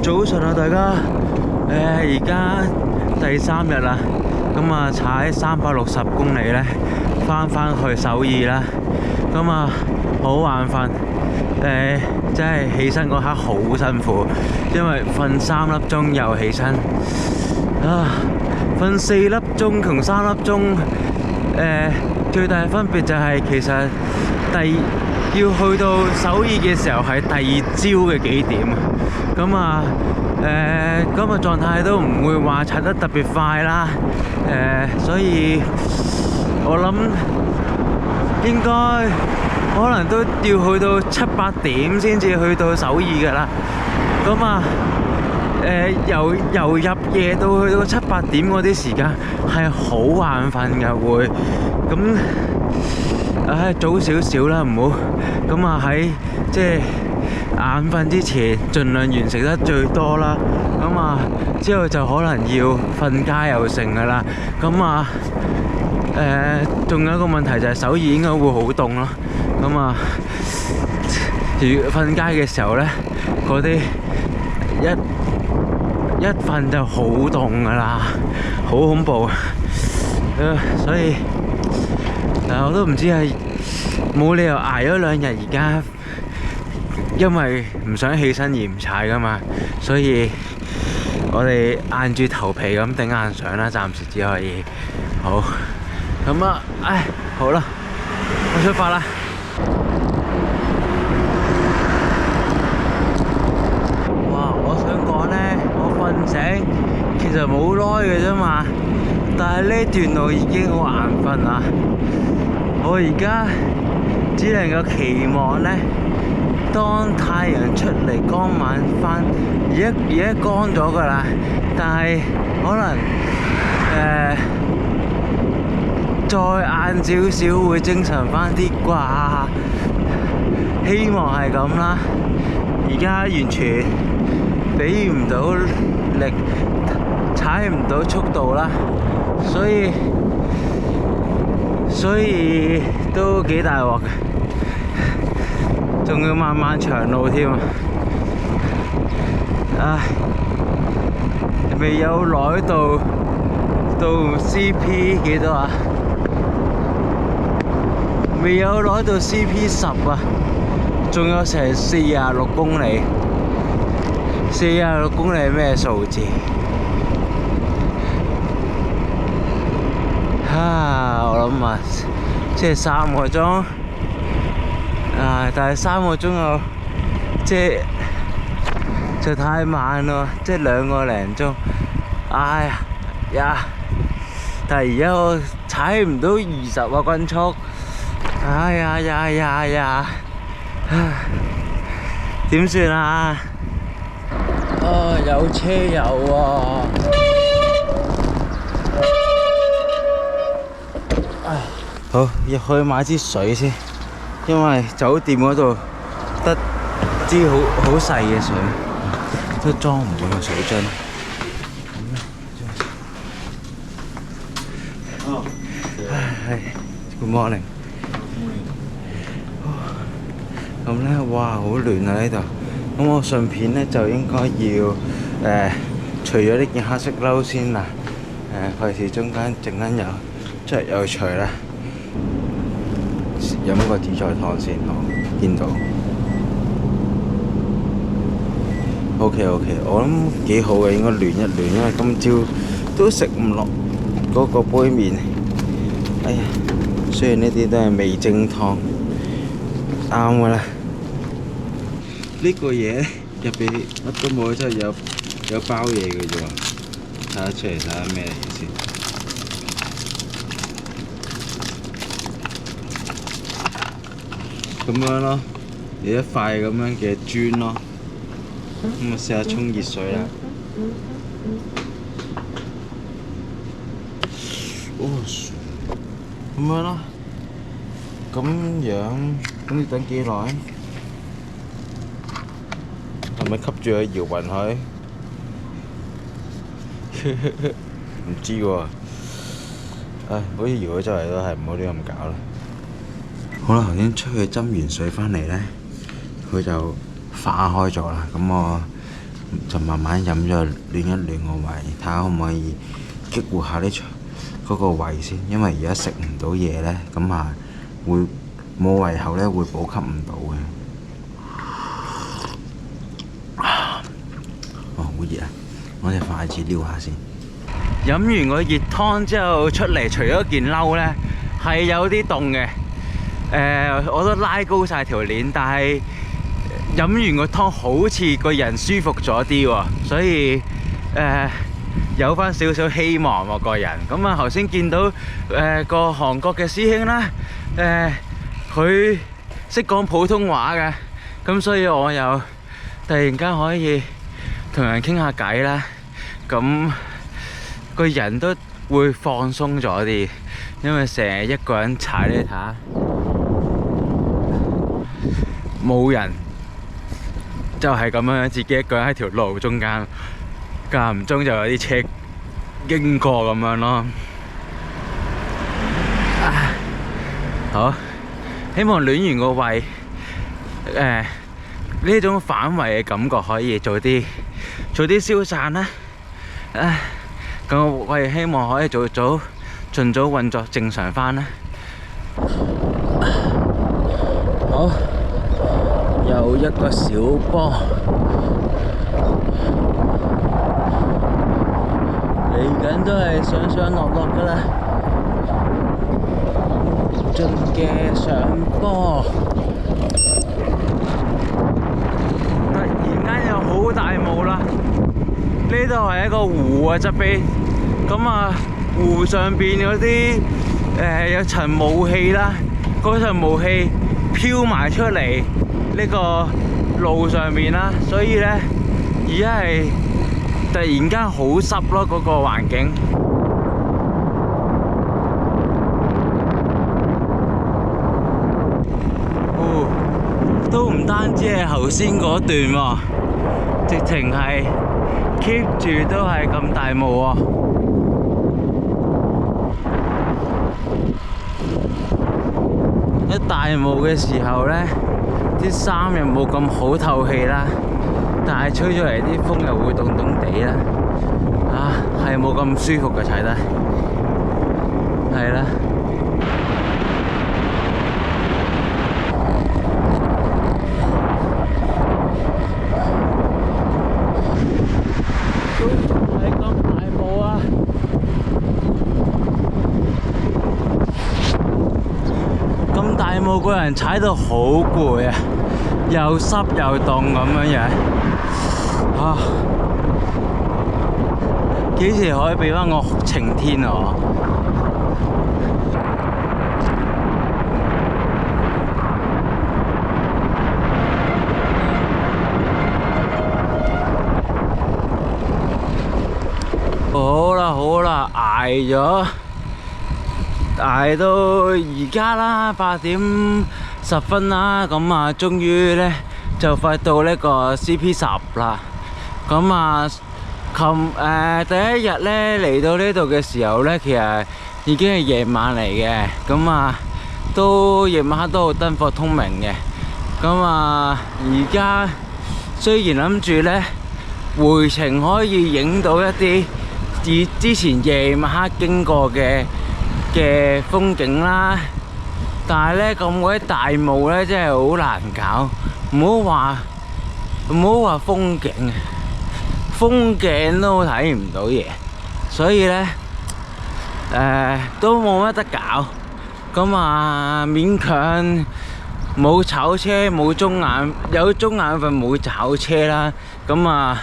早晨啊，大家。而家第3日啦，咁啊踩360公里呢，翻去首爾啦。咁啊好眼瞓，真係起身嗰刻好辛苦，因為瞓3粒鐘又起身，瞓4粒鐘同3粒鐘，最大分別就係其實要去到首爾嘅時候係第2朝嘅幾點，咁啊今日狀態都唔會話踩得特別快啦，所以我諗應該可能都要去到7、8點先至去到首爾㗎啦。咁啊由入夜到去到7、8點嗰啲時間係好眼瞓㗎會，咁早少少啦，唔好咁啊喺即係眼瞓之前盡量完成得最多啦。咁啊之後就可能要瞓街又成㗎啦。咁啊仲有一個問題就係首爾應該會好凍咯。咁啊瞓街嘅時候呢，嗰啲一瞓就好凍㗎啦，好恐怖。所以我都唔知係冇理由捱咗2日，而家因為唔想起身而唔踩㗎嘛，所以我哋硬住頭皮咁頂硬上啦，暫時只可以。好，咁啊，好啦，我出發啦。哇！我想講呢，我瞓醒其實冇耐嘅啫嘛，但係呢段路已經好眼瞓啦。我而家只能夠期望呢，當太陽出嚟光晚返，而家光咗㗎啦，但係可能再晏少少會精神返啲啩，希望係咁啦。而家完全俾唔到力，踩唔到速度啦，所以都幾大鑊嘅，仲要漫漫長路添啊！未有來到CP 幾多啊？未有來到 CP10啊，仲有成46公里。46公里係咩數字？我諗啊，即係3個鐘，但係3個鐘又即係就太慢咯，即係2個零鐘。但係而家我踩唔到20啊均速，點算啊？有車油喎。好，入去買支水先，因為酒店嗰度得支好細嘅水，都裝唔滿個水樽。Good morning。咁呢，哇，好亂啊呢度。咁我順便呢，就應該要除咗呢件黑色褸先啦。費事中間陣間又着又除啦。飲個紫菜湯先，見到。OK， 我諗幾好嘅，應該暖一暖，因為今朝都食唔落嗰個杯麵。雖然呢啲都係味精湯，啱㗎啦。呢個嘢入邊乜都冇，真係有包嘢嘅啫喎。睇得出嚟，睇下咩嚟先。咁樣咯，有一塊咁樣嘅磚咯。咁我試下沖熱水啦。咁樣咯。咁要等幾耐？係咪吸住佢搖勻佢？唔知喎。好似搖咗周圍都係，唔好亂咁搞啦。好啦，頭先出去斟完水返嚟呢，佢就化開咗啦。咁我就慢慢飲咗暖一暖個胃，睇下可唔可以激活下嗰個胃先。因為而家食唔到嘢呢，咁啊會冇胃口呢，會補給唔到嘅。好熱啊！我隻筷子撩下先。飲完個熱湯之後出嚟，除咗件褸呢，係有啲凍嘅。我都拉高晒條鏈，但係飲完個湯好似個人舒服咗啲喎，所以有翻少少希望喎個人。咁啊頭先見到個韓國嘅師兄啦，佢識講普通話嘅，咁所以我又突然間可以同人傾下偈啦，咁個人都會放鬆咗啲，因為成日一個人踩呢，睇下冇人，就係咁樣自己一個人喺條路中間，間唔中就有啲車經過咁樣咯。好，希望暖完個胃，呢種反胃嘅感覺可以早啲消散啦。咁我亦希望可以盡早運作正常翻啦。好，又一個小波，嚟緊都係上上落落噶啦。進嘅上波，突然間有好大霧啦！呢度係一個湖啊，側邊咁啊，湖上邊嗰啲有層霧氣啦，嗰層霧氣飄埋出嚟呢個路上面啦，所以呢，而家係突然間好濕咯，嗰個環境。都唔單止係頭先嗰段喎，直情係 keep 住都係咁大霧喎。一大霧嘅時候呢，啲衫又冇咁好透氣啦，但係吹咗嚟啲風又會凍凍地啦，係冇咁舒服嘅踩得，係啦。大霧個人踩到好攰啊，又濕又凍咁樣樣。幾時可以俾翻個晴天啊？好啦，捱到而家啦，8:10啦，咁啊，終於呢就快到呢個 CP10啦。咁啊，第一日呢嚟到呢度嘅時候呢，其實已經係夜晚嚟嘅，咁啊夜晚黑都好燈火通明嘅。咁啊，而家雖然諗住呢回程可以影到一啲之前夜晚黑經過嘅風景啦，但係呢咁鬼大霧呢，真係好難搞。唔好話風景，風景都睇唔到嘢，所以呢都冇乜得搞。咁啊，勉強冇炒車，冇中眼，有中眼份冇炒車啦。咁啊，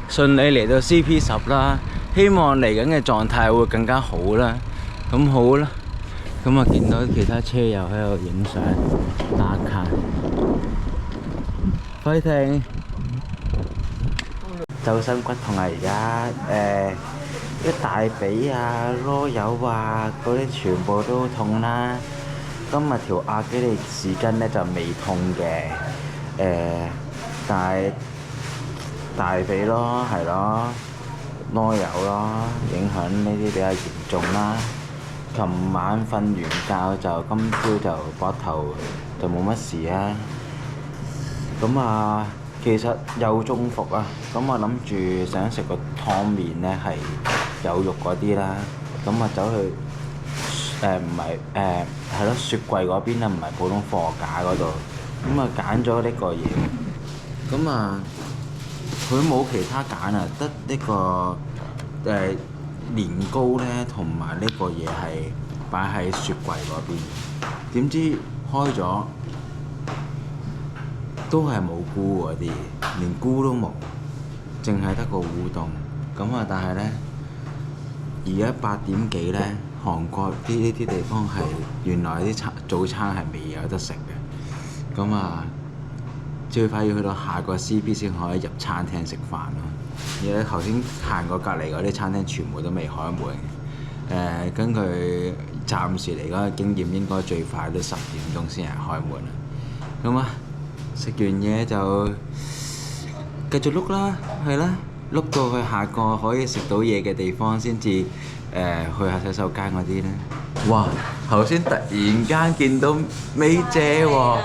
順利嚟到 CP10啦。希望嚟緊嘅狀態會更加好啦。咁好啦，咁啊見到其他車友喺度影相打卡，快停！周身骨痛啊！而家啲大髀啊、囉柚啊嗰啲全部都痛啦。今日條阿基里斯腱呢就未痛嘅，但係大髀咯，係咯。囉柚咯，影響呢啲比較嚴重啦。琴晚瞓完覺就今朝就膊頭就冇乜事啊。咁啊，其實又中伏啊！咁我諗住想食個湯麵呢，係有肉嗰啲啦。咁啊走去唔係係咯雪櫃嗰邊啦，唔係普通貨架嗰度。咁啊揀咗呢個嘢。咁啊佢冇其他揀啊，得呢個年糕呢，同埋呢個嘢係擺喺雪櫃嗰邊。點知開咗都係冇菇嗰啲，連菇都冇，淨係得個烏冬。咁啊，但係呢，而家8點幾呢，韓國呢啲地方係原來啲早餐係未有得食嘅。咁啊，最快要去到下個 CP 先可以入餐廳食飯咯。而家頭先行過隔離嗰啲餐廳全部都未開門。根據暫時嚟講嘅經驗，應該最快都10點鐘先係開門啦。咁啊，食完嘢就繼續碌啦，係啦，碌到去下個可以食到嘢嘅地方先至去下洗手間嗰啲咧。哇！頭先突然間見到 May 姐喎，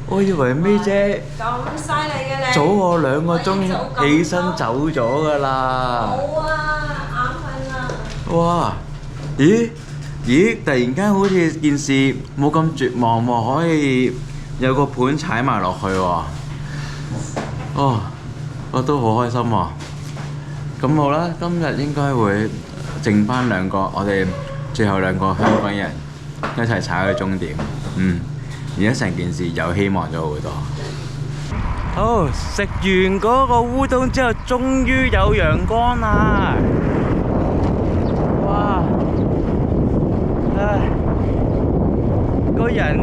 我以為 May 姐咁犀利嘅你，早我2個鐘起身走咗㗎啦。好啊，眼瞓啦。哇！咦？突然間好似件事冇咁絕望喎，可以有個盤踩埋落去喎。哦，我都好開心喎。咁好啦，今日應該會剩翻2個，我哋最後2個香港人一齊踩去終點。而家成件事有希望咗好多。好，食完嗰個烏冬之後，終於有陽光啦！哇！唉，個人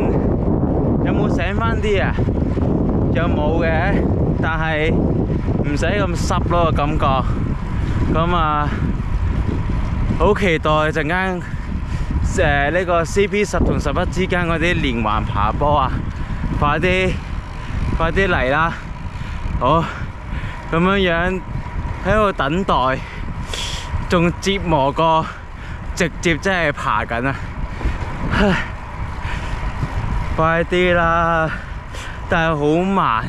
有冇醒翻啲啊？又冇嘅，但係唔使咁濕咯個感覺。咁啊，好期待陣間呢個 CP10同11之間嗰啲連環爬坡啊！快啲嚟啦！好，咁樣喺度等待，仲折磨過直接真係爬緊啊！唉，快啲啦！但係好慢，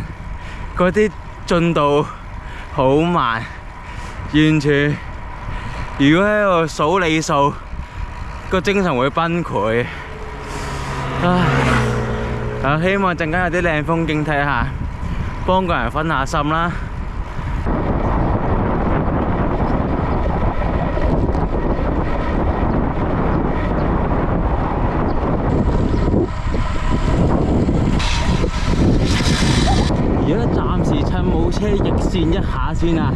嗰啲進度好慢，完全如果喺度數里數，個精神會崩潰。唉，希望陣間有啲靚風景睇下，幫個人分下心啦。而家暫時趁冇車逆線一下先啊！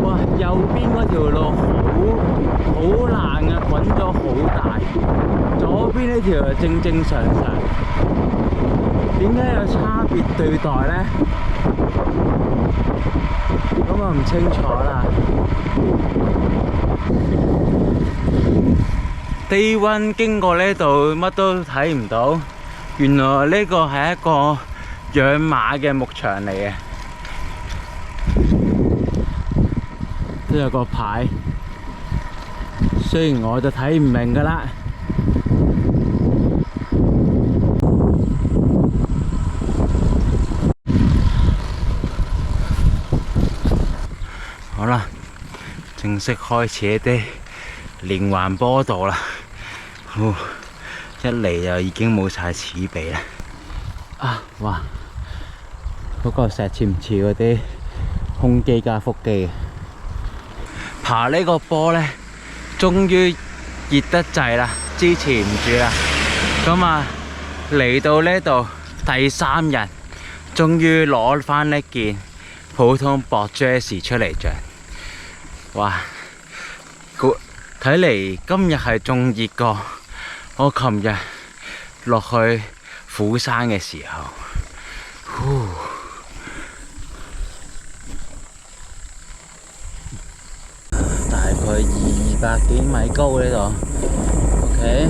哇，右邊嗰條路好爛啊，滾咗好大。左邊呢條正正常常。點解有差別對待呢？咁我唔清楚啦。低溫經過呢度乜都睇唔到，原來呢個係一個養馬嘅牧場嚟嘅，都有個牌，雖然我就睇唔明㗎啦。好啦，正式開始一啲連環坡道啦。一嚟就已經冇晒齒鼻啦。哇！嗰個石似唔似嗰啲胸肌加腹肌？爬呢個坡呢，終於熱得滯啦，支持唔住啦。咁啊，嚟到呢度第3日，終於攞返呢件普通薄 jersey 出嚟着。哇！睇嚟今日係仲熱過我琴日落去釜山嘅時候。大概200幾米高呢度。OK。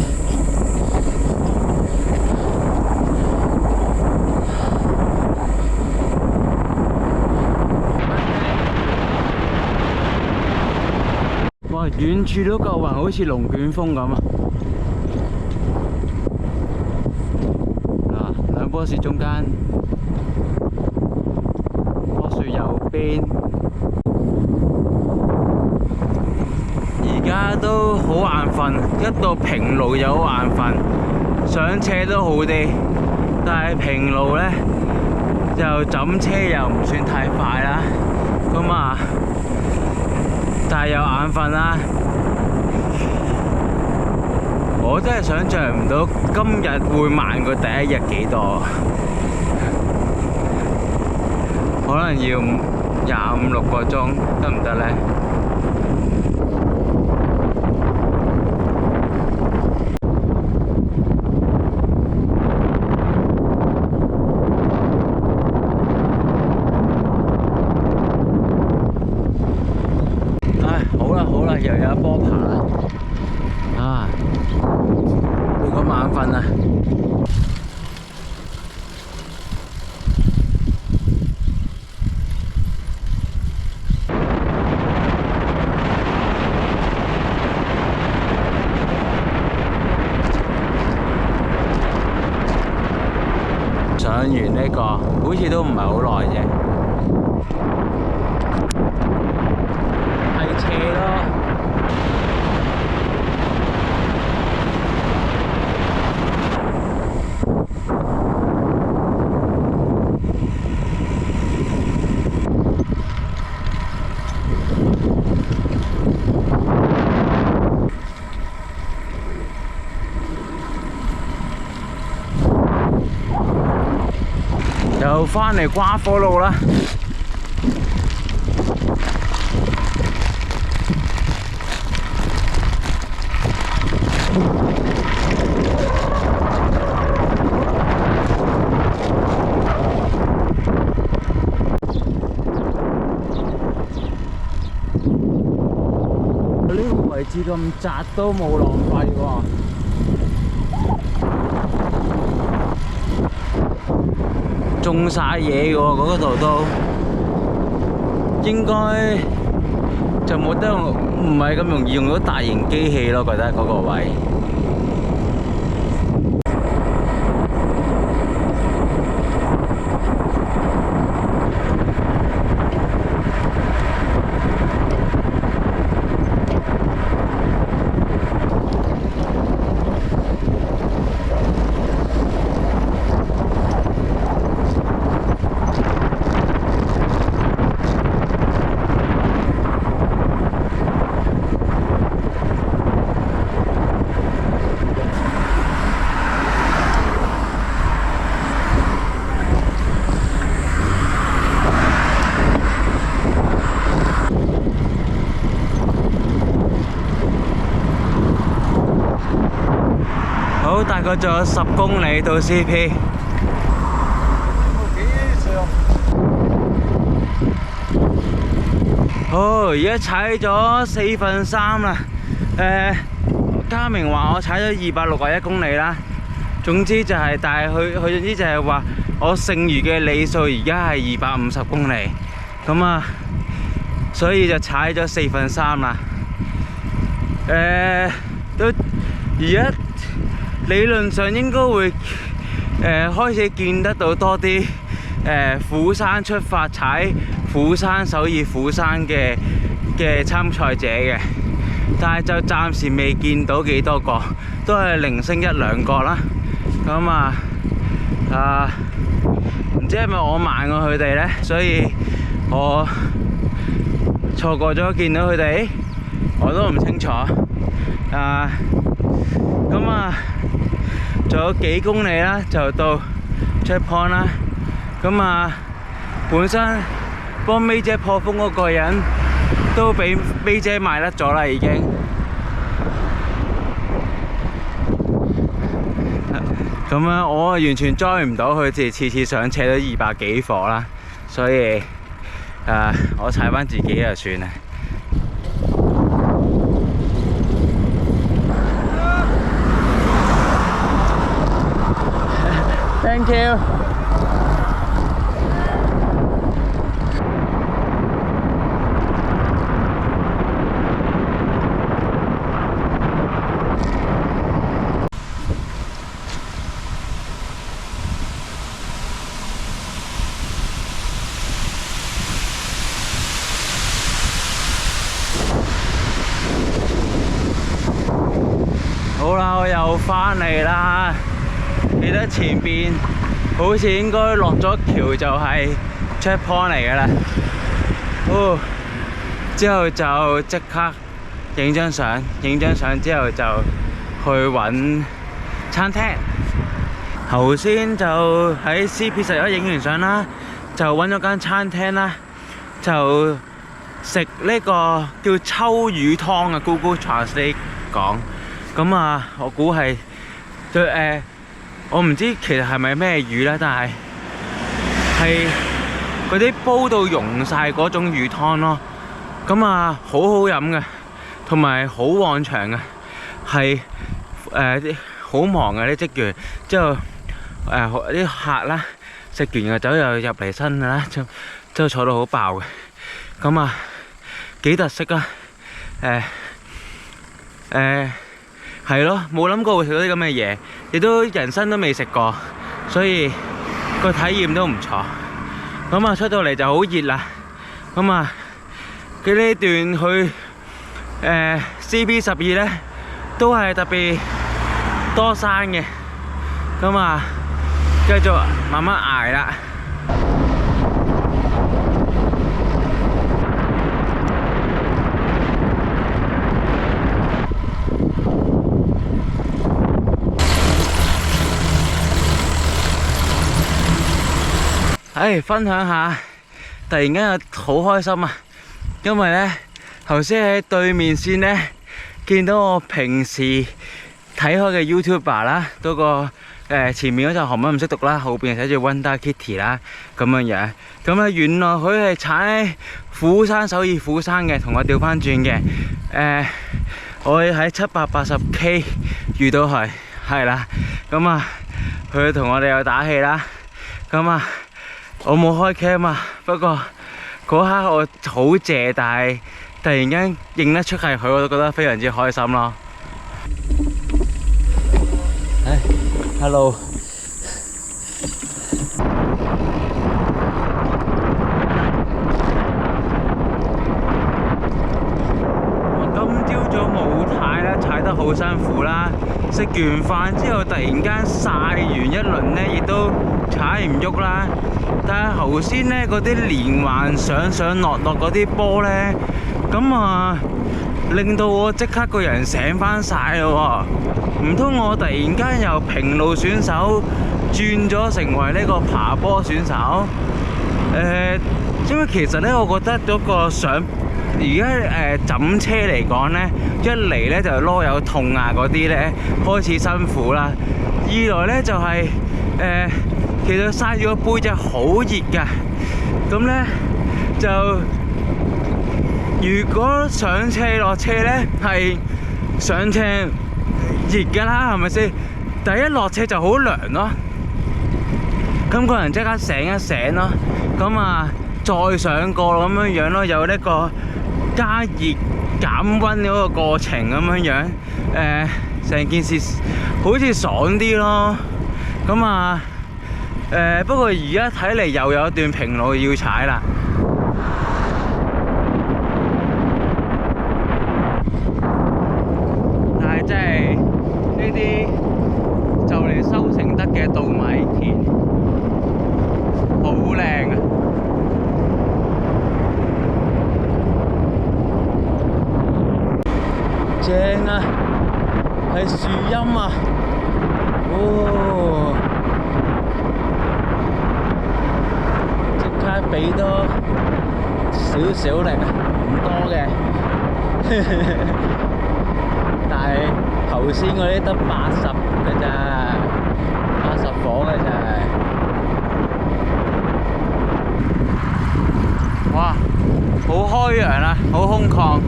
哇！遠處都夠雲，好似龍捲風咁啊！嗱，2波士中間，邊，而家都好眼瞓，一到平路就好眼瞓，上車都好啲，但係平路呢，就枕車又唔算太快啦，咁啊，但係又眼瞓啦。我真係想像唔到今日會慢過第一日幾多，可能要25-26個鐘得唔得呢？唉，好啦，又有一波爬啦，啊！會咁眼瞓啊！上完呢個好似都唔係好耐啫，係斜咯。又返嚟瓜火路啦！呢個位置咁窄都冇浪費喎。種晒嘢嘅喎，嗰度都應該就冇得用，唔係咁容易用到大型機器咯，覺得嗰個位。好，大概仲有10公里到 CP。好，而家踩咗3/4啦。嘉明話我踩咗261公里啦。總之就係，但係佢總之就係話我剩餘嘅里數而家係250公里。咁啊，所以就踩咗3/4啦。都而家理論上應該會開始見得到多啲釜山出發踩釜山首爾釜山嘅參賽者嘅，但係就暫時未見到幾多個，都係零星1-2個啦。咁唔知係咪我慢過佢哋呢？所以我錯過咗見到佢哋，我都唔清楚。仲有幾公里啦，就到 checkpoint 啦。本身幫May姐破風嗰個人都俾May姐賣甩咗啦，已經。我完全 join 唔到佢哋，次次上車都200幾火啦，所以我踩翻自己就算啦。Thank you。好啦，我又翻嚟啦。記得前邊好似應該落咗橋就係 checkpoint 嚟㗎啦。之後就即刻影張相，影張相之後就去揾餐廳。頭先就喺 CP11影完相啦，就揾咗間餐廳啦，就食呢個叫秋魚湯啊。Google Translate 講，咁啊，我估係最我唔知其實係咪咩魚啦，但係係嗰啲煲到溶晒嗰種魚湯咯。咁啊，好好飲嘅，同埋好旺場嘅，係啲好忙嘅啲職員，之後啲客啦，食完就走又入嚟新嘅啦，之後坐到好爆嘅。咁啊，幾特色啊！係咯，冇諗過會食到啲咁嘅嘢，亦都人生都未食過，所以個體驗都唔錯。咁啊，出到嚟就好熱啦。咁啊，佢呢段去CP12呢，都係特別多山嘅。咁啊，繼續慢慢捱啦。分享下，突然間好開心啊！因為呢，頭先喺對面線呢，見到我平時睇開嘅 YouTuber 啦，嗰個前面嗰隻韓文唔識讀啦，後邊寫住 Wonder Kitty 啦，咁樣樣。咁啊，原來佢係踩釜山首爾釜山嘅，同我調翻轉嘅。我喺780K 遇到佢，係啦。咁啊，佢同我哋有打氣啦。咁啊，我冇開 cam 啊，不過嗰刻我好謝，但係突然間認得出係佢，我都覺得非常之開心咯。Hello。我今朝早冇太啦，踩得好辛苦啦。食完飯之後，突然間曬完一輪呢，亦都踩唔喐啦。但係頭先呢，嗰啲連環上上落落嗰啲波呢，咁啊令到我即刻個人醒翻晒咯喎！唔通我突然間由平路選手轉咗成為呢個爬坡選手？因為其實呢，我覺得嗰個上而家枕車嚟講呢，一嚟呢就囉柚痛啊嗰啲呢開始辛苦啦，二來呢就係其實嘥咗個背脊好熱㗎，咁呢就如果上車落車呢係上車熱㗎啦，係咪先？第一落車就好涼咯，咁個人即刻醒一醒咯，咁啊再上過咁樣樣咯，有呢個加熱減溫嗰個過程咁樣樣，成件事好似爽啲咯，咁啊不過而家睇嚟又有一段平路要踩啦。但係真係呢啲就嚟收成得嘅稻米田，好靚啊！正啊，係樹蔭啊，哦！即刻俾多少少力啊，唔多嘅，但係頭先嗰啲得80嘅咋，80火嘅咋。哇，好開揚啊，好空曠。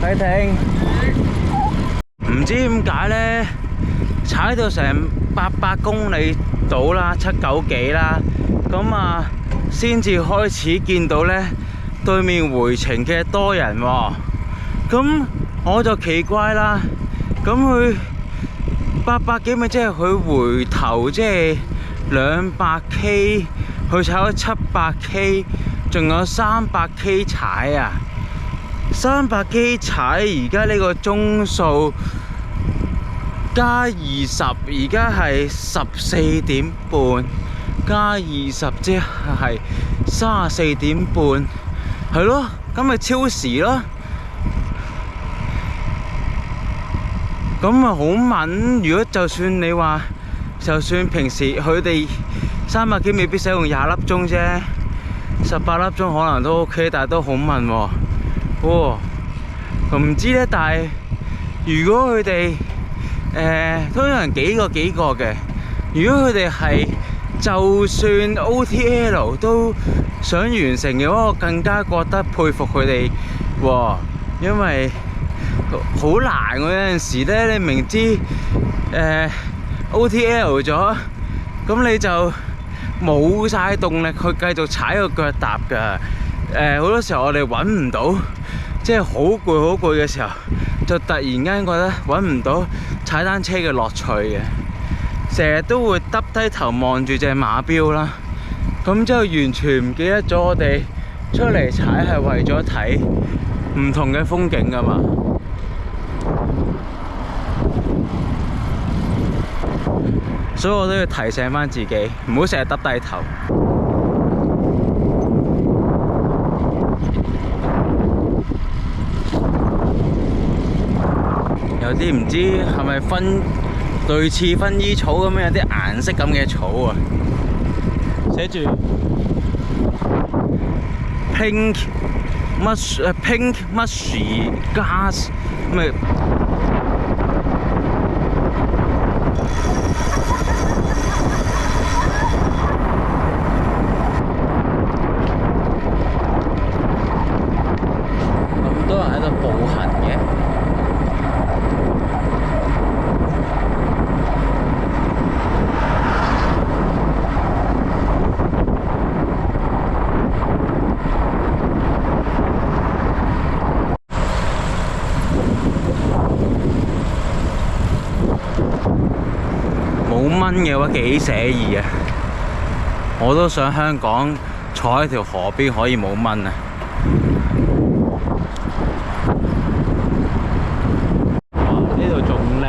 睇停，唔知點解呢，踩到成800公里到啦，79幾啦，咁啊先至開始見到呢對面回程嘅多人喎，咁我就奇怪啦，咁佢800幾咪即係佢回頭即係200K，佢踩咗700K，仲有300K 踩啊！300K 踩而家呢個鐘數加20，而家係14點半，加20即係34點半，係咯，咁咪超時咯。咁咪好敏。如果就算你話，就算平時佢哋300K未必使用20粒鐘啫，18粒鐘可能都 OK， 但係都好敏喎。哇！唔知咧，但係如果佢哋通常幾個嘅，如果佢哋係就算 OTL 都想完成嘅話，我更加覺得佩服佢哋喎，因為好難喎。有陣時咧，你明知OTL 咗，咁你就冇晒動力去繼續踩個腳踏㗎。好多時候我哋揾唔到，即係好攰嘅時候，就突然間覺得揾唔到踩單車嘅樂趣嘅，成日都會耷低頭望住隻馬標啦。咁之後完全唔記得咗我哋出嚟踩係為咗睇唔同嘅風景㗎嘛。所以我都要提醒返自己，唔好成日耷低頭。有啲唔知係咪類似薰衣草咁樣，有啲顏色咁嘅草啊，寫住 pink mushy grass 咩？咁多人喺度步行嘅。冇蚊嘅話幾寫意啊！我都想香港坐喺條河邊可以冇蚊啊！哇！呢度仲靚。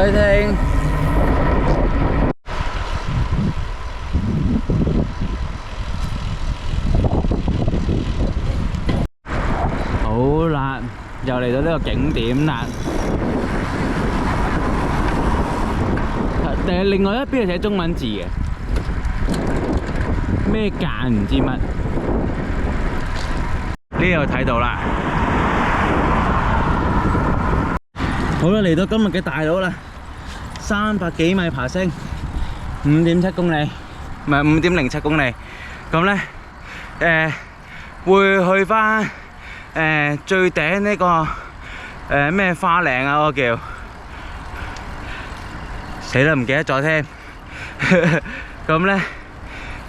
去聽好啦，又嚟到呢個景點啦。但係另外一邊係寫中文字嘅，咩間唔知乜。呢度睇到啦。好啦，嚟到今日嘅大佬啦。300幾米爬升，5.7公里，唔係5.07公里。咁咧，會去翻最頂呢個咩花嶺啊，嗰個叫死啦，唔記得咗添。咁咧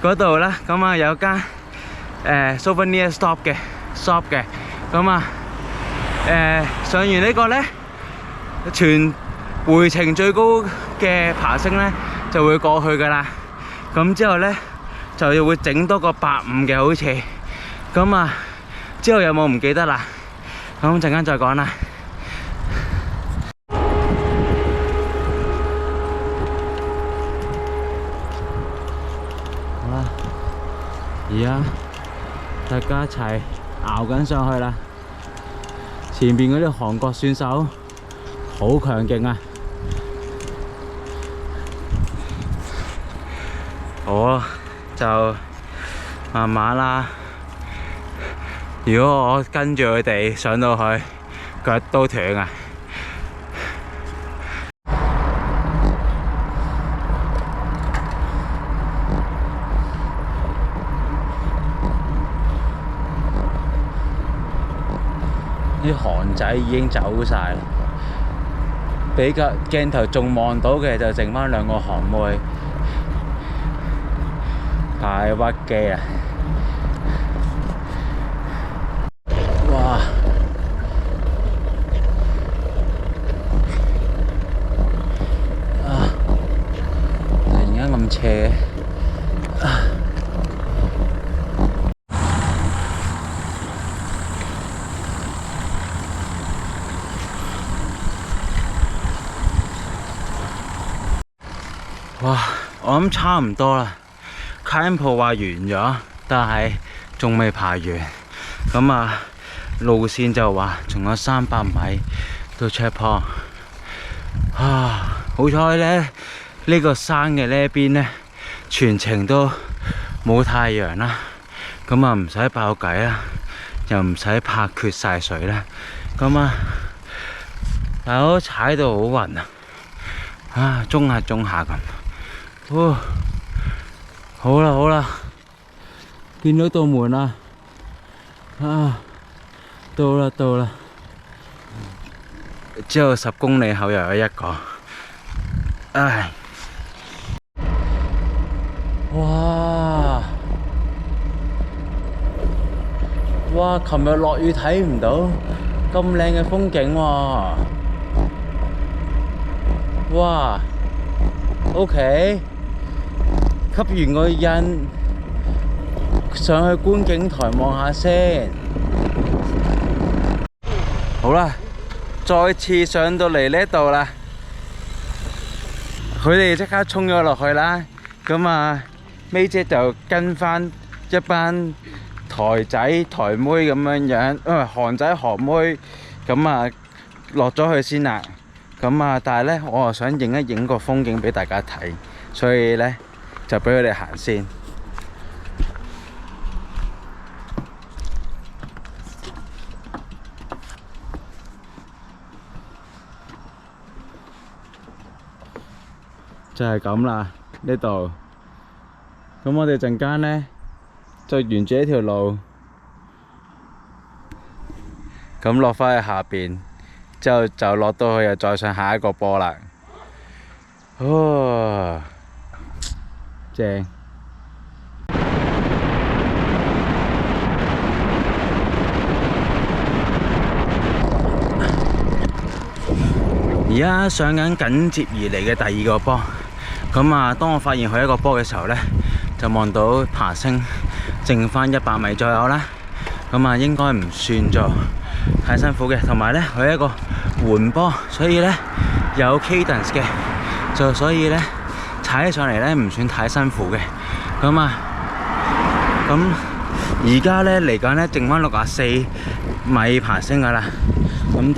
嗰度啦，咁啊有間souvenir shop 嘅，咁啊上完呢個咧，全回程最高嘅爬升咧就會過去噶啦。咁之後咧就會整多個85嘅好似。咁啊之後有冇唔記得啦？咁陣間再講啦。好啦，而家大家一齊熬緊上去啦。前邊嗰啲韓國選手好強勁啊！我就慢慢啦。如果我跟住佢哋上到去，腳都斷啊！啲韓仔已經走晒啦，比較鏡頭仲望到嘅就剩返兩個韓妹，太屈機啊！哇！突然間咁斜哇！我諗差唔多啦，卡恩鋪話完咗，但係仲未爬完。咁啊，路線就話仲有300米到 checkpoint。好彩咧，呢個山嘅呢一邊咧，全程都冇太陽啦，咁啊唔使爆偈啦，又唔使怕缺晒水啦。咁啊，但我踩到好暈啊！中下咁。好啦好啦，見到道門啦，到啦，之後10公里後又有一個，唉，哇！琴日落雨睇唔到咁靚嘅風景喎，哇 ！OK。吸完個印，上去觀景台望下先。好啦，再次上到嚟呢度啦。佢哋即刻衝咗落去啦。咁啊，May姐就跟返一班台仔台妹咁樣樣，韓仔韓妹咁啊落咗去先啦。咁啊，但係咧，我又想影一影個風景俾大家睇，所以咧。就俾佢哋行先。就係咁啦，呢度。咁我哋陣間呢，就沿住呢條路，咁落返去下邊，之後就落到去又再上下一個坡啦。正。而家上緊緊接而嚟嘅第2個坡，咁啊，當我發現佢一個坡嘅時候呢，就望到爬升剩返100米左右啦。咁啊，應該唔算做太辛苦嘅，同埋呢，佢係一個緩坡，所以呢，有 cadence 嘅，就所以呢。踩起上嚟咧唔算太辛苦嘅，咁啊，咁而家咧嚟緊咧剩翻64米爬升噶啦，咁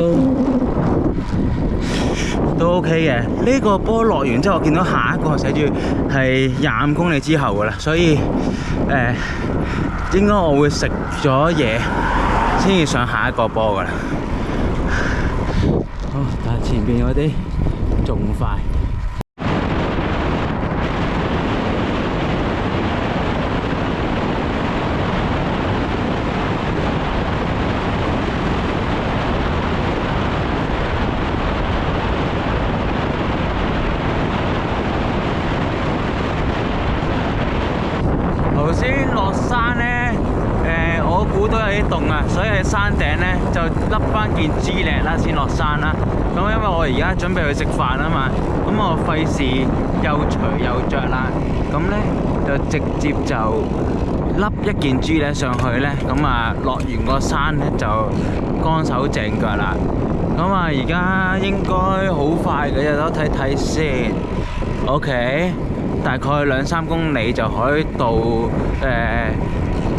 都 OK 嘅。呢個波落完之後，我見到下一個寫住係25公里之後噶啦，所以應該我會食咗嘢先至上下一個波噶啦。好，但係前邊嗰啲仲快。頭先落山呢，我估都有啲凍啊，所以喺山頂呢就笠翻件 G-Leg 啦，先落山啦。咁因為我而家準備去食飯啊嘛，咁我費事又除又着啦，咁呢就直接就笠一件 G-Leg 上去呢。咁啊落完個山呢就乾手淨腳啦。咁啊而家應該好快嘅，有得睇睇先。OK。大概2-3公里就可以到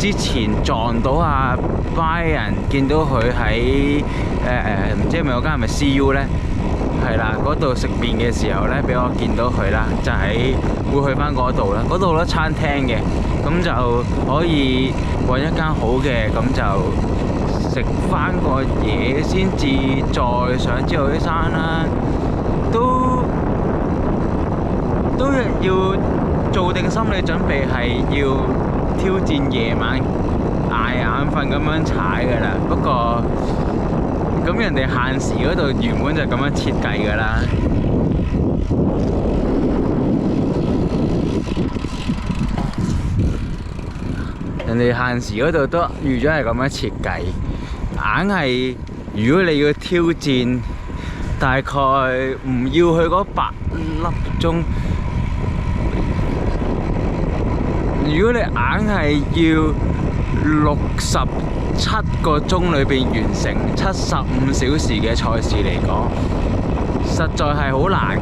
之前撞到阿 Brian， 見到佢喺唔知係咪嗰間係咪 CU 呢？係啦，嗰度食麵嘅時候呢，俾我見到佢啦，就會去翻嗰度啦。嗰度好多餐廳嘅，咁就可以揾一間好嘅，咁就食翻個嘢先至再上之後啲山啦。都要做定心理準備，係要挑戰夜晚捱眼瞓咁樣踩㗎啦。不過咁人哋限時嗰度原本就咁樣設計㗎啦。人哋限時嗰度都預咗係咁樣設計，硬係如果你要挑戰，大概唔要去嗰8粒鐘。如果你硬係要67個鐘裏邊完成75小時嘅賽事嚟講，實在係好難嘅。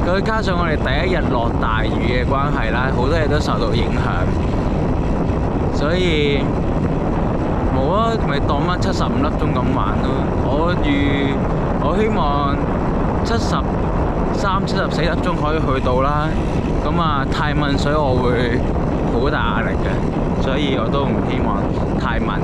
再加上我哋第一日落大雨嘅關係啦，好多嘢都受到影響，所以冇啊，咪當翻75粒鐘咁玩咯。我希望73、74粒鐘可以去到啦。咁啊，太問水我會好大壓力嘅，所以我都唔希望太問。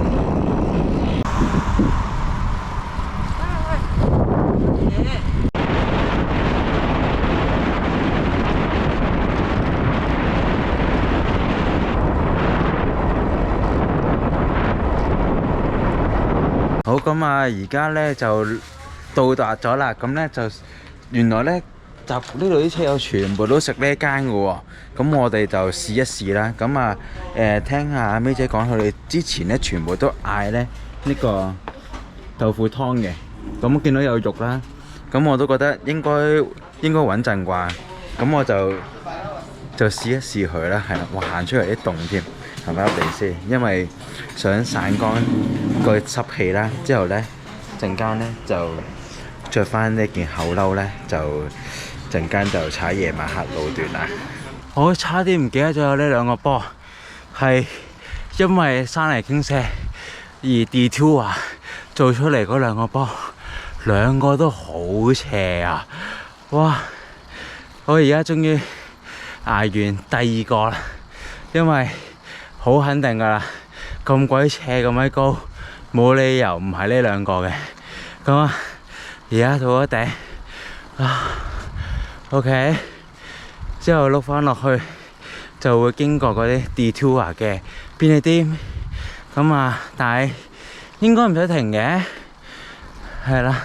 好，咁啊，而家呢就到達咗啦。咁呢就原來呢呢度啲車友全部都食呢間嘅喎。咁我哋就試一試啦。咁啊聽下阿 May 姐講，佢哋之前呢全部都嗌呢個豆腐湯嘅。咁見到有肉啦，咁我都覺得應該穩陣啩。咁我就試一試佢啦。係啦，哇，行出嚟啲凍添，行翻入嚟先，因為想散乾個濕氣啦。之後呢陣間呢就着翻呢件厚褸呢，就陣間就踩夜晚黑路段啦。我差啲唔記得咗有呢兩個波，係因為山泥傾瀉而 detour 做出嚟嗰兩個波，兩個都好斜啊！哇！我而家終於捱完第二個啦，因為好肯定㗎啦，咁鬼斜咁鬼高，冇理由唔係呢兩個嘅。咁啊，而家到咗頂啊 ，OK。之後碌返落去就會經過嗰啲 detour 嘅便利店，咁啊，但係應該唔使停嘅，係啦，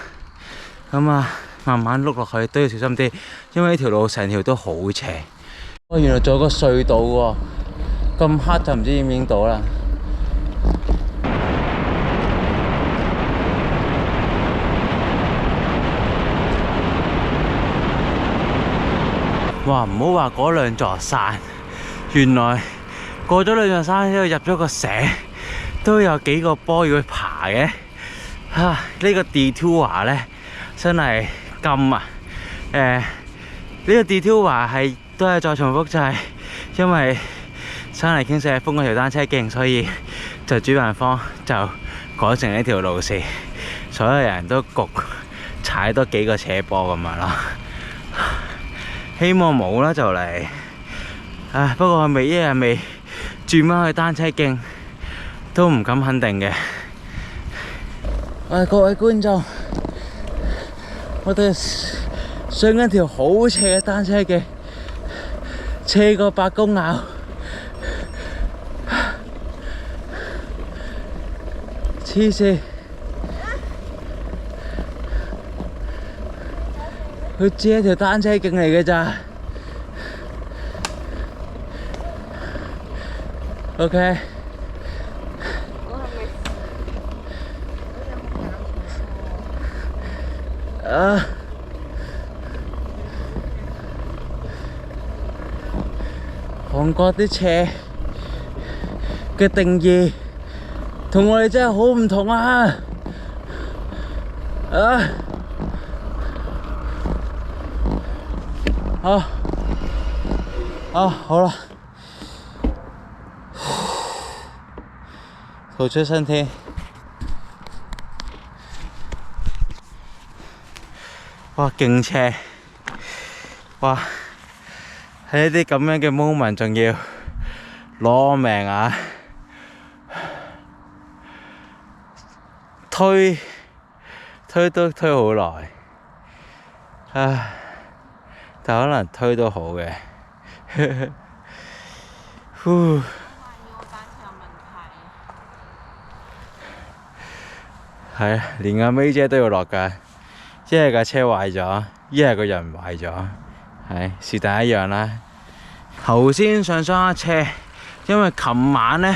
咁啊，慢慢碌落去都要小心啲，因為呢條路成條都好斜。哦，原來仲有個隧道喎，咁黑就唔知影唔影到啦。哇！唔好話嗰兩座山，原來過咗兩座山之後入咗個社，都有幾個坡要去爬嘅。呢個 detour 呢真係金啊！呢個 detour 都係再重複，就係因為山泥傾瀉封嗰條單車徑，所以就主辦方就改成呢條路線，所有人都焗踩多幾個斜坡咁樣咯。希望冇啦就嚟，不過一日未轉返去單車徑，都唔敢肯定嘅。各位觀眾，我哋上緊條好斜嘅單車徑，斜過白公坳，黐線！佢只係條單車徑嚟嘅咋 ？OK。韓國啲斜嘅定義同我哋真係好唔同啊！好啦，逃出生天。哇，勁斜！哇，喺呢啲咁樣嘅 moment 仲要攞命啊！推都推好耐，唉，但可能推都好嘅。呼，係啊，連阿 May 姐都要落㗎，一係架車壞咗，一係個人壞咗，係是但一樣啦。頭先上咗架車，因為琴晚呢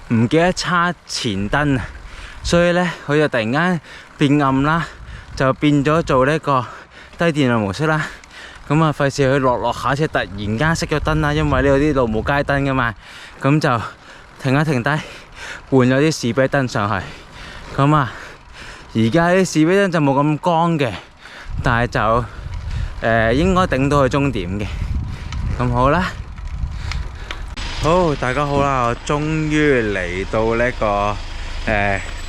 唔記得叉前燈，所以呢佢就突然間變暗啦，就變咗做呢個低電量模式啦。咁啊，費事佢落下車突然間熄咗燈啦，因為呢度啲路冇街燈噶嘛。咁就停一停低，換咗啲士啤燈上去。咁啊，而家啲士啤燈就冇咁光嘅，但係就應該頂到去終點嘅。咁好啦，好，大家好啦，我終於嚟到呢個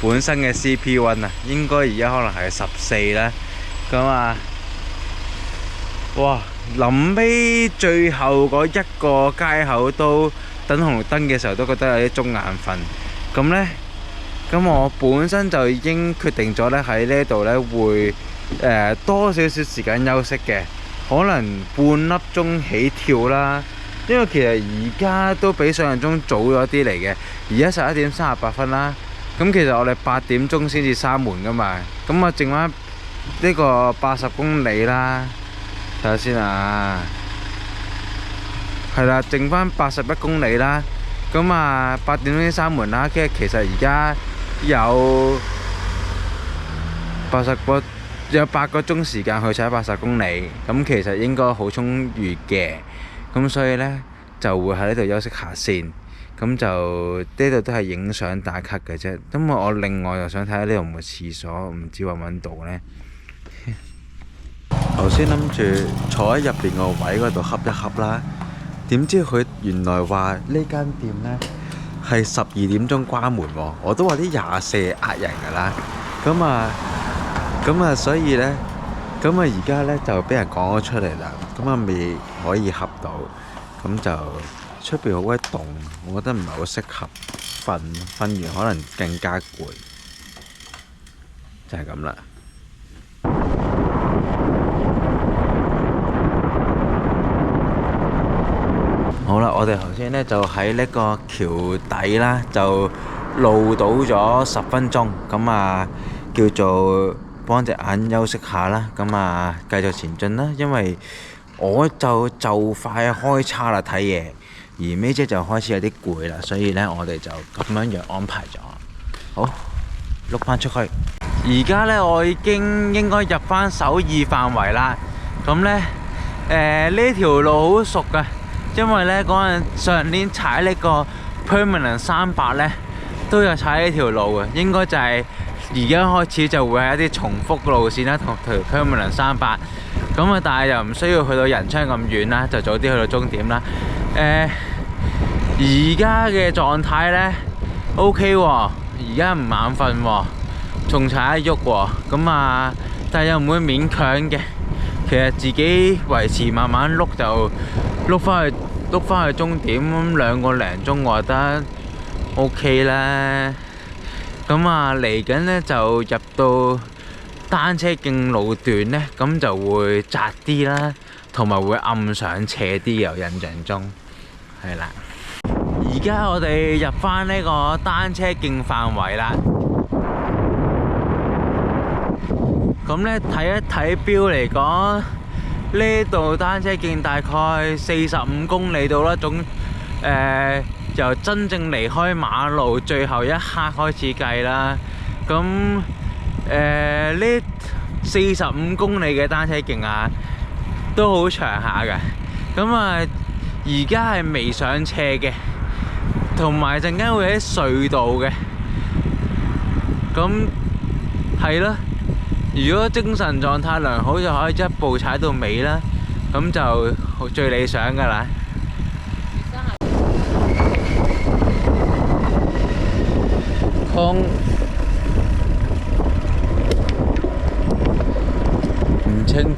本身嘅 CP1 啊，應該而家可能係14啦。咁啊，哇！臨尾最後嗰一個街口都等紅綠燈嘅時候，都覺得有啲中眼瞓。咁呢，咁我本身就已經決定咗呢喺呢度呢會多少少時間休息嘅，可能半粒鐘起跳啦。因為其實而家都比想象中早咗啲嚟嘅，而家11點38分啦。咁其實我哋8點鐘先至閂門噶嘛，咁啊剩翻呢個80公里啦，睇下先啊，係啦，剩翻81公里啦，咁啊8點鐘先閂門啦，跟住其實而家有8個鐘時間去踩80公里，咁其實應該好充裕嘅，咁所以呢，就會喺呢度休息下先。咁就呢度都係影相打卡嘅啫，因為我另外又想睇下呢度有冇廁所，唔知揾唔揾到呢。頭先諗住坐喺入邊個位嗰度恰一恰啦，點知佢原來話呢間店呢係12點鐘關門喎，我都話啲24呃人㗎啦，咁啊所以呢，咁啊而家呢就俾人講咗出嚟啦，咁啊未可以恰到，咁就。出邊好鬼凍，我覺得唔係好適合瞓，瞓完可能更加攰，就係咁啦。好啦，我哋頭先呢就喺呢個橋底啦，就露到咗10分鐘，咁啊叫做幫隻眼休息下啦，咁啊繼續前進啦，因為我就快開叉啦睇嘢。而 May 姐就開始有啲攰啦，所以呢，我哋就咁樣安排咗。好，碌返出去。而家呢，我已經應該入返首爾範圍啦。咁呢，呢條路好熟㗎，因為呢上年踩呢個 Permanent 300呢，都有踩呢條路嘅。應該就係而家開始就會係一啲重複路線啦，同條 Permanent 300。咁啊，但係又唔需要去到仁昌咁遠啦，就早啲去到終點啦。而家嘅狀態呢 OK 喎，而家唔眼瞓喎，仲踩得喐喎，咁啊，但係又唔會勉強嘅。其實自己維持慢慢碌就碌返去終點，咁2個零鐘我覺得 OK 啦。咁啊，嚟緊呢就入到單車徑路段呢，咁就會窄啲啦，同埋會暗上斜啲，有印象中係啦。而家我哋入返呢個單車徑範圍啦。咁呢睇一睇錶嚟講，呢度單車徑大概45公里到啦，由真正離開馬路最後一刻開始計啦。咁呢45公里嘅單車徑啊，都好長下㗎。咁啊，而家係未上斜嘅，同埋陣間會喺隧道嘅。咁係咯，如果精神狀態良好，就可以一步踩到尾啦。咁就最理想㗎啦。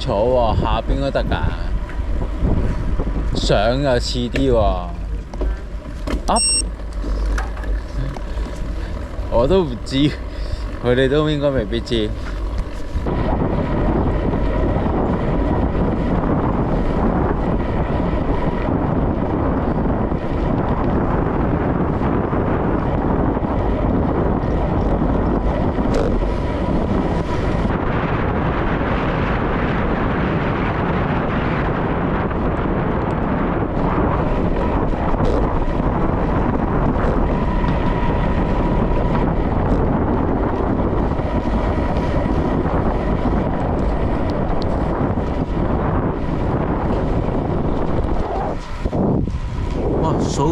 楚喎，下邊都得㗎，上又似啲喎。Up， 我都唔知，佢哋都應該未必知。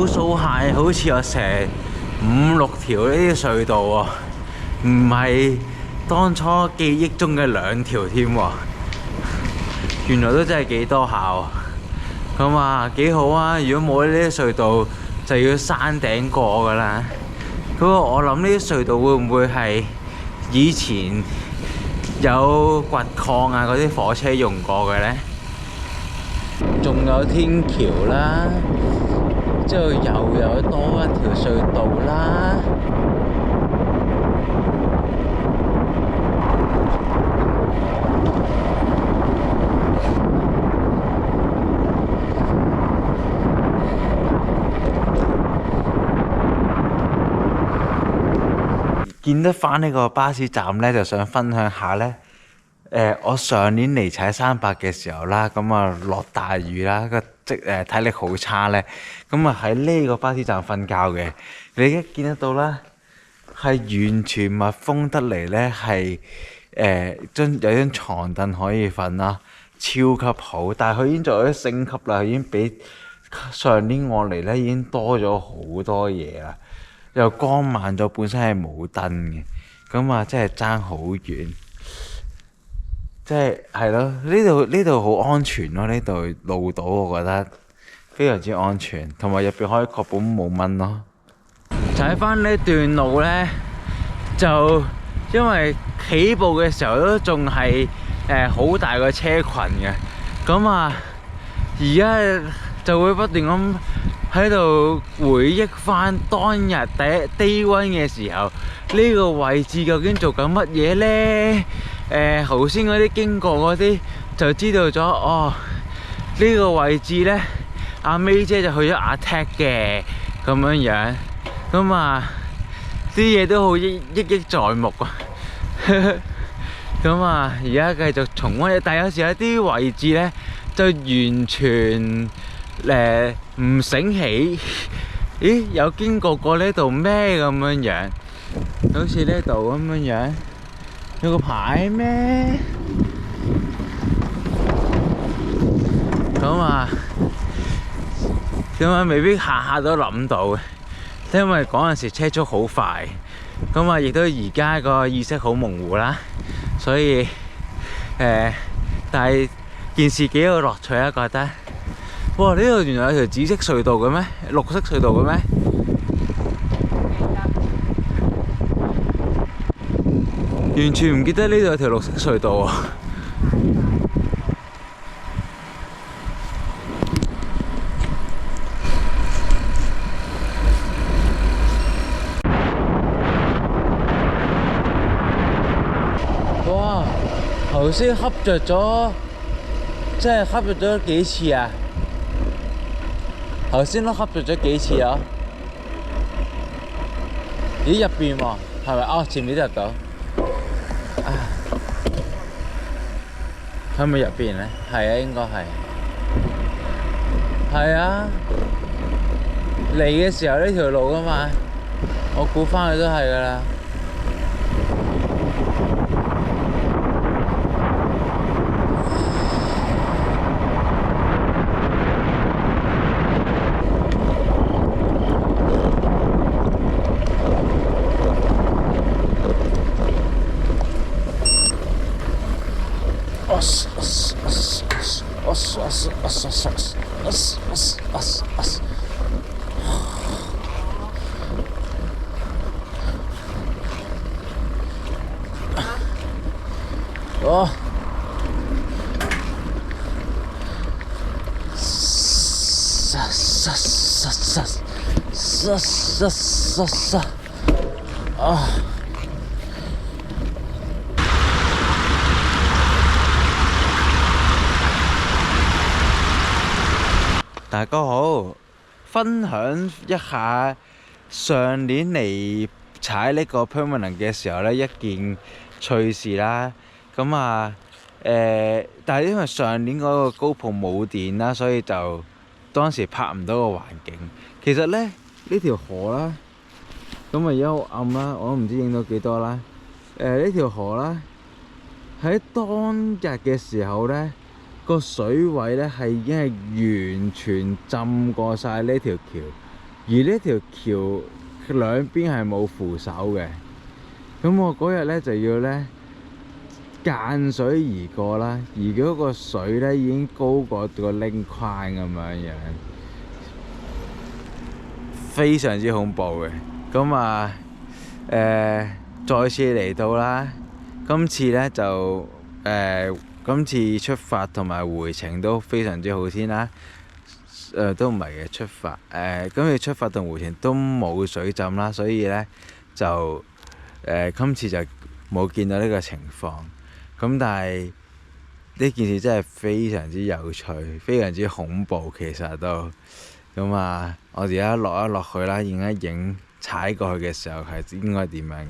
數下好似有成5、6條呢啲隧道喎，唔係當初記憶中嘅2條添喎。原來都真係幾多下喎。咁啊幾好啊！如果冇呢啲隧道，就要山頂過㗎啦。不過我諗呢啲隧道會唔會係以前有掘礦啊嗰啲火車用過嘅呢？仲有天橋啦。之後又有多一條隧道啦，見得返呢個巴士站呢，就想分享下呢。我上年嚟踩300嘅時候啦，咁啊落大雨啦，體力好差咧，咁啊喺呢個巴士站瞓覺嘅。你而家見得到啦，係完全密封得嚟咧，係有張床凳可以瞓啦，超級好。但係佢已經做咗升級啦，已經比上年我嚟咧已經多咗好多嘢啦，又光猛咗，本身係冇燈嘅，咁啊真係爭好遠。即係咯，呢度好安全咯，呢度路島我覺得非常之安全，同埋入邊可以確保冇蚊咯。踩返呢段路呢，就因為起步嘅時候都仲係好大個車群嘅，咁啊而家就會不斷咁喺度回憶返當日低溫嘅時候，呢個位置究竟做緊乜嘢呢？頭先嗰啲經過嗰啲就知道咗哦，呢個位置呢，阿 May 姐就去咗阿 Tech 嘅咁樣樣，咁啊啲嘢都好歷歷在目啊。咁啊而家繼續重溫，但係有時有啲位置呢，就完全唔醒起，咦有經過呢度咩咁樣樣？好似呢度咁樣樣。有個牌咩？咁啊未必下下都諗到嘅，因為嗰陣時車速好快，咁啊亦都而家個意識好模糊啦，所以但係件事幾有樂趣啊，覺得。哇！呢度原來有條紫色隧道嘅咩？綠色隧道嘅咩？完全唔記得呢度有條綠色隧道啊！哇！頭先恰着咗，即係恰着咗幾次啊？頭先都恰着咗幾次啊？咦？入邊喎，係咪？哦，前面都入到。喺咪入邊咧？係啊，應該係。係啊，嚟嘅時候呢條路㗎嘛，我估返去都係㗎啦。哦，啊！大家好，分享一下上年嚟踩呢個 permanent 嘅時候呢一件趣事啦。咁啊但係因為上年嗰個 GoPro冇電啦，所以就當時拍唔到個環境。其實呢條河啦，咁啊而家好暗啦，我都唔知影到幾多啦。呢條河啦，喺當日嘅時候呢，個水位呢係已經係完全浸過晒呢條橋，而呢條橋兩邊係冇扶手嘅。咁我嗰日呢就要呢間水而過啦，而嗰個水呢已經高過個拎框咁樣，非常之恐怖嘅。咁啊再次嚟到啦，今次呢就今次出發同埋回程都非常之好天啦。都唔係嘅出發，今次出發同回程都冇水浸啦，所以呢就今次就冇見到呢個情況。咁但係呢件事真係非常之有趣，非常之恐怖其實都。咁啊，我哋而家落一落去啦，影一影踩過去嘅時候係應該點樣嘅。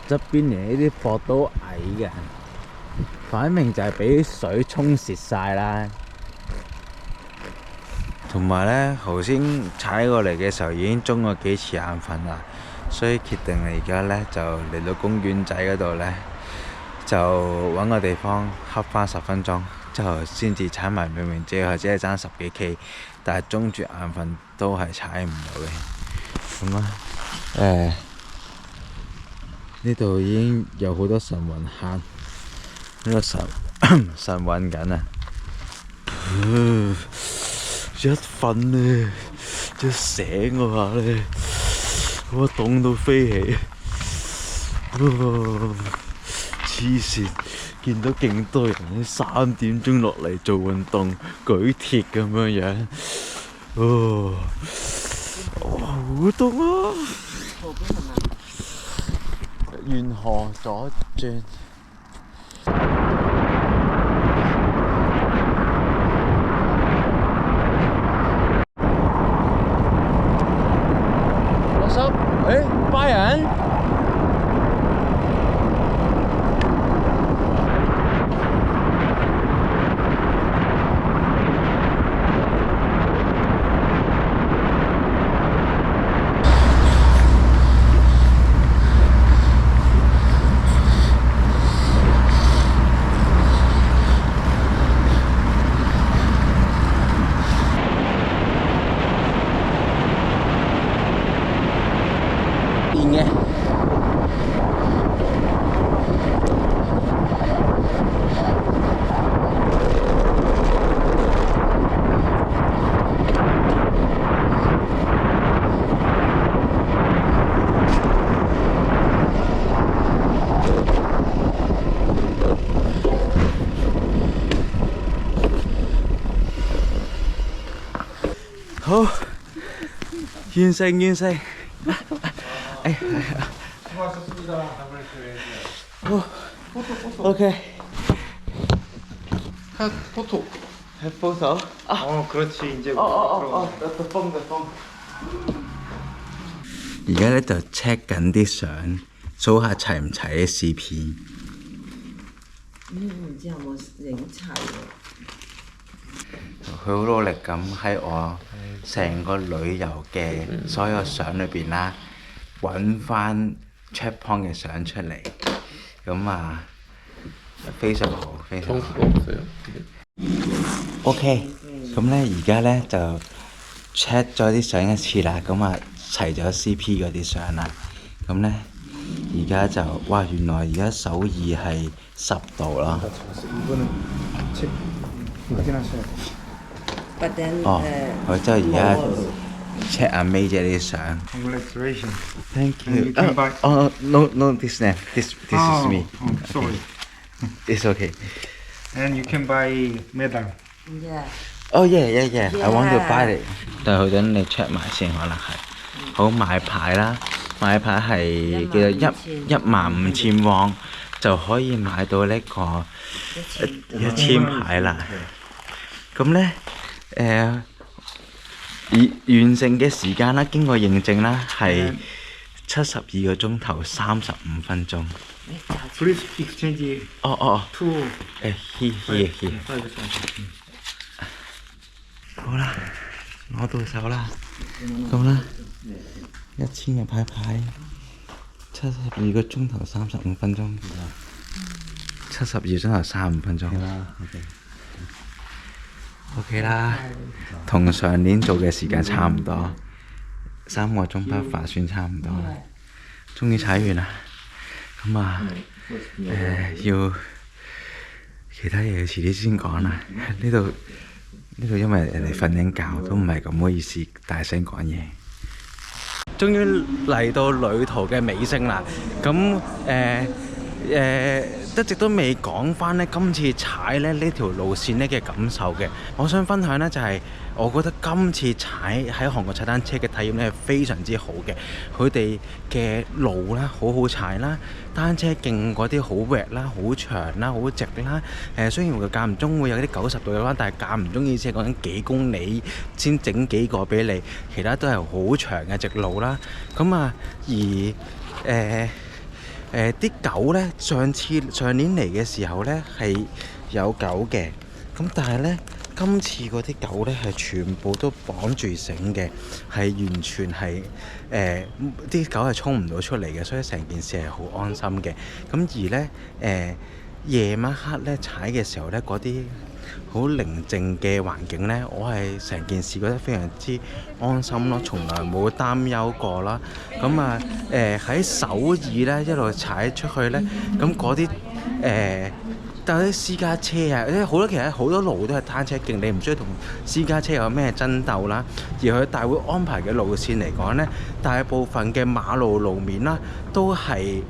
側邊嚟呢啲坡都矮嘅，擺明就係俾水沖蝕晒啦。同埋呢，頭先踩過嚟嘅時候已經中咗幾次眼瞓啦，所以決定而家呢就嚟到公園仔嗰度呢，就揾個地方瞌翻10分鐘，之後先至踩埋明明只係爭10幾 K， 但係中住眼瞓都係踩唔到嘅。咁啊呢度已經有好多晨運坑，呢個晨運緊啊！一瞓呢，一醒嗰下呢，我凍到飛起，黐線！見到勁多人喺3點鐘落嚟做運動，舉鐵咁樣，好凍啊！沿河左轉。What's up？ 拜仁。好，完成。OK。拍photo。拍photo？그렇지 이제。得風。而家呢就 check 緊啲相，數下齊唔齊嘅 CP。唔知有冇影齊喎？佢好努力咁喺我成個旅遊嘅所有相裏邊啦，揾翻 checkpoint 嘅相出嚟，咁啊非常好，非常好。OK， 咁呢而家呢就 check 咗啲相一次啦，咁啊齊咗 CP 嗰啲相啦，咁呢而家就哇原來而家首爾係10度啦。哦，佢即係而家 check 阿 May 姐啲相。 Congratulations. Thank And you can buy- no this name this is me. Sorry. It's okay. And you can buy medal. Yeah. Oh yeah. I want to buy it. 但係佢等你 check 埋先，可能係。好買牌啦，買牌係叫做15000旺就可以買到呢個1000牌啦。咁呢，完成嘅時間啦，經過認證啦係72個鐘頭35分鐘。Please exchange 哦， two. here。 5 cents. 好啦，攞到手啦，咁啦，1000嘅牌，72個鐘頭35分鐘，72個鐘頭35分鐘。OK 啦，同上年做嘅時間差唔多，3個鐘不發算差唔多啦。終於踩完啦，咁啊，要其他嘢遲啲先講啦。呢度因為人哋瞓緊覺，都唔係咁好意思大聲講嘢。終於嚟到旅途嘅尾聲啦，咁一直都未講翻呢今次踩呢條路線呢嘅感受嘅。我想分享呢，就係我覺得今次喺韓國踩單車嘅體驗呢係非常之好嘅。佢哋嘅路啦好好踩啦，單車徑嗰啲好滑啦、好長啦、好直啦。雖然佢間唔中會有啲90度嘅彎，但係間唔中意思係講緊幾公里先整幾個俾你，其他都係好長嘅直路啦。咁啊啲狗呢，上年嚟嘅時候呢係有狗嘅，咁但係呢，今次嗰啲狗呢係全部都綁住繩嘅，係完全係啲狗係衝唔到出嚟嘅，所以成件事係好安心嘅。咁而呢，夜晚黑呢踩嘅時候呢，嗰啲好寧靜嘅環境呢，我係成件事覺得非常之安心咯，從來冇擔憂過啦。咁啊喺首爾呢一路踩出去呢，咁嗰啲但係啲私家車啊，其實好多路都係單車徑，你唔需要同私家車有咩爭鬥啦。而佢大會安排嘅路線嚟講呢，大部分嘅馬路面啦都係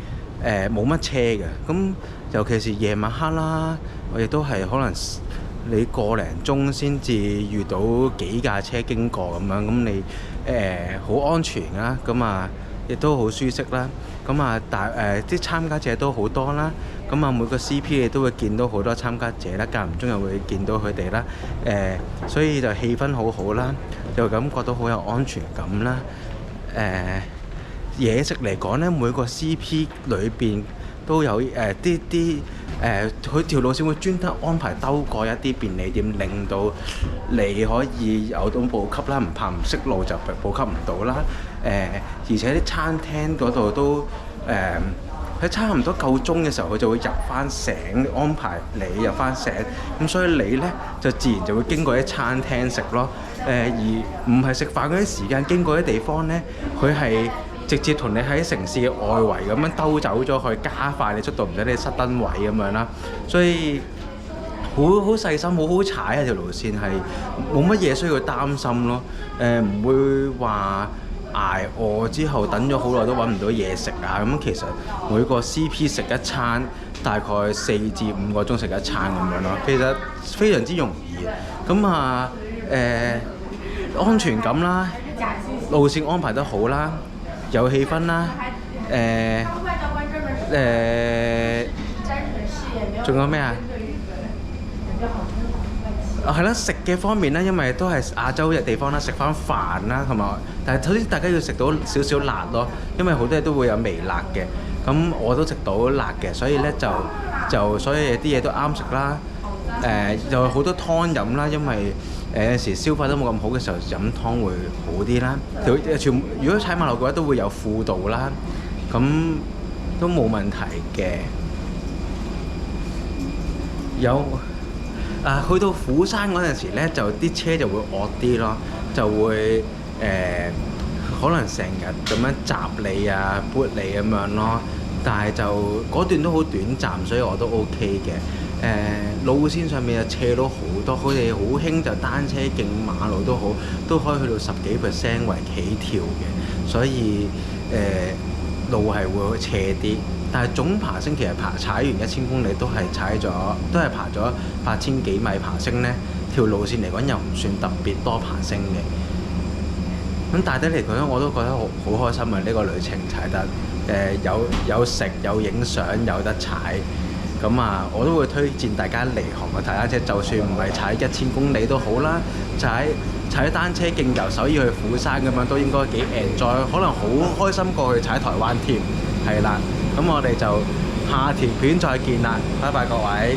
冇乜車嘅。咁尤其是夜晚黑啦，我亦都係可能你個零鐘先至遇到幾架車經過咁樣，咁你好安全啦，咁啊亦都好舒適啦，咁啊啲參加者都好多啦，咁啊每個 CP 你都會見到好多參加者啦，間唔中又會見到佢哋啦，所以就氣氛好好啦，就感覺到好有安全感啦。嘢食嚟講呢，每個 CP 裏邊都有佢條路線會專登安排兜過一啲便利店，令到你可以有到補給啦，唔怕唔識路就補給唔到啦。而且啲餐廳嗰度都喺差唔多夠鐘嘅時候，佢就會入翻醒，安排你入翻醒。咁所以你呢，就自然就會經過啲餐廳食咯。而唔係食飯嗰啲時間經過啲地方呢，佢係直接同你喺城市嘅外圍咁樣兜走咗去，加快你速度，唔使你塞燈位咁樣啦。所以好細心，好踩啊！條路線係冇乜嘢需要擔心咯。唔會話捱餓之後等咗好耐都揾唔到嘢食啊。咁其實每個 CP 食一餐大概4至5個鐘食一餐咁樣咯。其實非常之容易。咁啊安全感啦，路線安排得好啦。有氣氛啦，仲有咩啊？係啦，食嘅方面咧，因為都係亞洲嘅地方啦，食翻飯啦，同埋但係首先大家要食到少少辣咯，因為好多嘢都會有微辣嘅，咁我都食到辣嘅，所以咧就所以啲嘢都啱食啦。又有好多湯飲啦，因為有時消化得冇咁好嘅時候，飲湯會好啲啦。如果踩馬路嘅話，都會有輔導啦，咁都冇問題嘅。去到釜山嗰陣時咧，就啲車就會惡啲咯，就會可能成日咁樣閘你啊、撥你咁樣咯。但係就嗰段都好短暫，所以我都 OK 嘅。路線上面就斜到好多，佢哋好興就單車徑、馬路都好，都可以去到10幾% 為起跳嘅，所以路係會斜啲。但係總爬升其實踩完1000公里都係爬咗8000幾米爬升呢條路線嚟講又唔算特別多爬升嘅。咁大體嚟講我都覺得好開心啊！呢個旅程踩得有食有影相有得踩。咁我都會推薦大家嚟韓國踩單車，就算唔係踩1000公里都好啦，踩單車徑由首爾去釜山咁樣都應該幾 enjoy，可能好開心過去踩台灣添。係啦，咁我哋就下條片再見啦，拜拜各位。